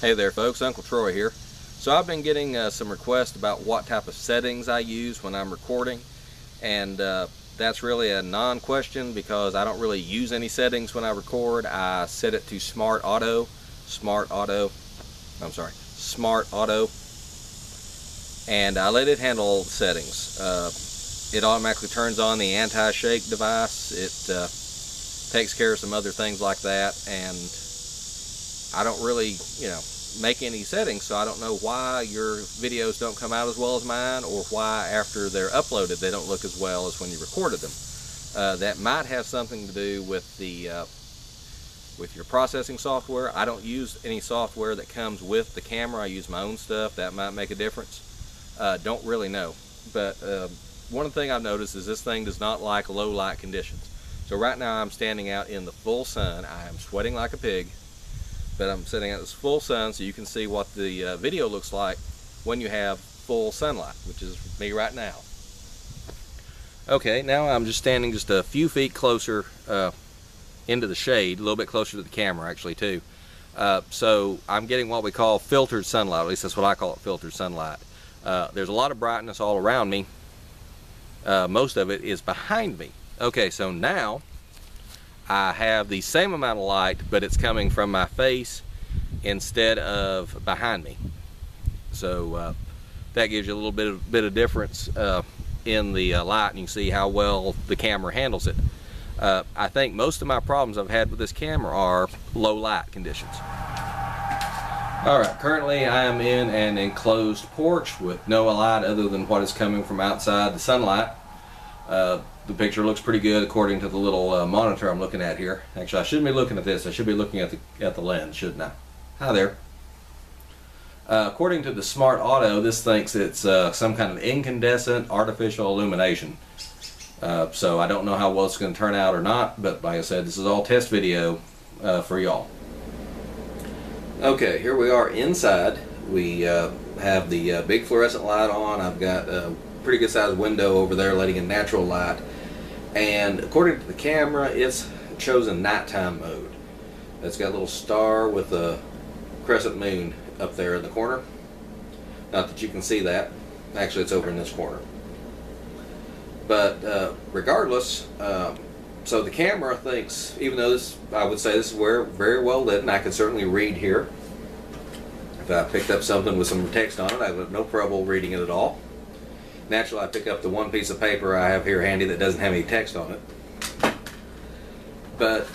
Hey there folks, Uncle Troy here. So I've been getting some requests about what type of settings I use when I'm recording, and that's really a non-question because I don't really use any settings when I record. I set it to smart auto, and I let it handle all the settings. It automatically turns on the anti-shake device. It takes care of some other things like that, and I don't really, make any settings, so I don't know why your videos don't come out as well as mine, or why after they're uploaded they don't look as well as when you recorded them. That might have something to do with the with your processing software. I don't use any software that comes with the camera. I use my own stuff. That might make a difference. Don't really know, but one thing I've noticed is this thing does not like low light conditions. So right now I'm standing out in the full sun. I am sweating like a pig, but I'm sitting out in this full sun so you can see what the video looks like when you have full sunlight, which is me right now. Okay, now I'm just standing just a few feet closer into the shade, a little bit closer to the camera actually too. So I'm getting what we call filtered sunlight, at least that's what I call it, filtered sunlight. There's a lot of brightness all around me. Most of it is behind me. Okay, so now I have the same amount of light, but it's coming from my face instead of behind me. So that gives you a little bit of difference in the light, and you can see how well the camera handles it. I think most of my problems I've had with this camera are low light conditions. Alright, currently I am in an enclosed porch with no light other than what is coming from outside the sunlight. The picture looks pretty good according to the little monitor I'm looking at here. Actually, I shouldn't be looking at this. I should be looking at the lens, shouldn't I? Hi there. According to the Smart Auto, this thinks it's some kind of incandescent artificial illumination. So I don't know how well it's going to turn out or not, but like I said, this is all test video for y'all. Okay, here we are inside. We have the big fluorescent light on. I've got a pretty good sized window over there letting in natural light, and according to the camera it's chosen nighttime mode. It's got a little star with a crescent moon up there in the corner. Not that you can see that, actually it's over in this corner, but regardless, so the camera thinks, even though this, I would say this is very well lit, and I can certainly read here. If I picked up something with some text on it, I would have no trouble reading it at all. Naturally, I pick up the one piece of paper I have here handy that doesn't have any text on it. But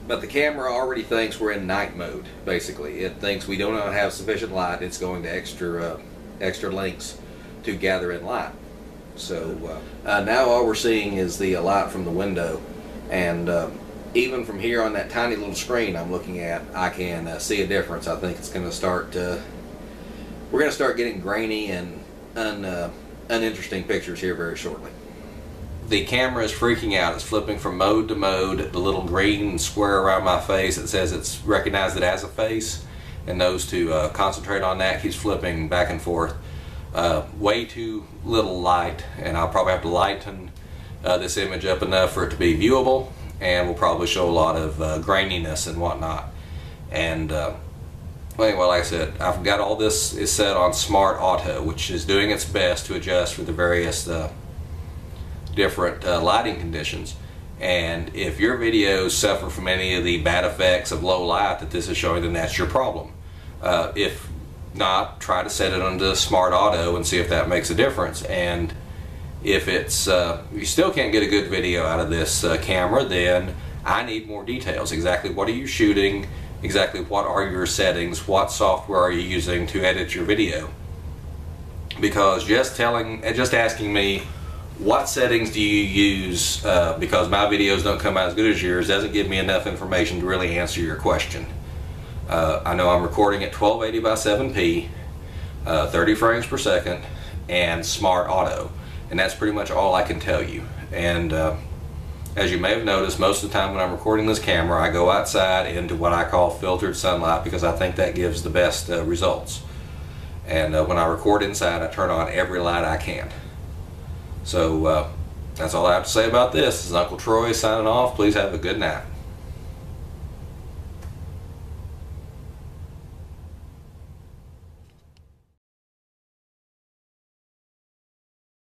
the camera already thinks we're in night mode, basically. It thinks we do not have sufficient light. It's going to extra lengths to gather in light. So now all we're seeing is the light from the window, and even from here on that tiny little screen I'm looking at, I can see a difference. I think it's going to start, we're going to start getting grainy and uninteresting pictures here very shortly. The camera is freaking out. It's flipping from mode to mode. The little green square around my face, it says it's recognized it as a face and knows to concentrate on that, keeps flipping back and forth. Way too little light, and I'll probably have to lighten this image up enough for it to be viewable, and will probably show a lot of graininess and whatnot. And well, anyway, like I said, I've got all this is set on Smart Auto, which is doing its best to adjust for the various different lighting conditions. And if your videos suffer from any of the bad effects of low light that this is showing, then that's your problem. If not, try to set it onto Smart Auto and see if that makes a difference. And if it's you still can't get a good video out of this camera, then I need more details. Exactly what are you shooting? Exactly what are your settings? What software are you using to edit your video? Because just asking me what settings do you use because my videos don't come out as good as yours doesn't give me enough information to really answer your question. I know I'm recording at 1280 by 7p, 30 frames per second, and Smart Auto, and that's pretty much all I can tell you. And as you may have noticed, most of the time when I'm recording this camera, I go outside into what I call filtered sunlight because I think that gives the best results. And when I record inside, I turn on every light I can. So that's all I have to say about this. This is Uncle Troy signing off. Please have a good night.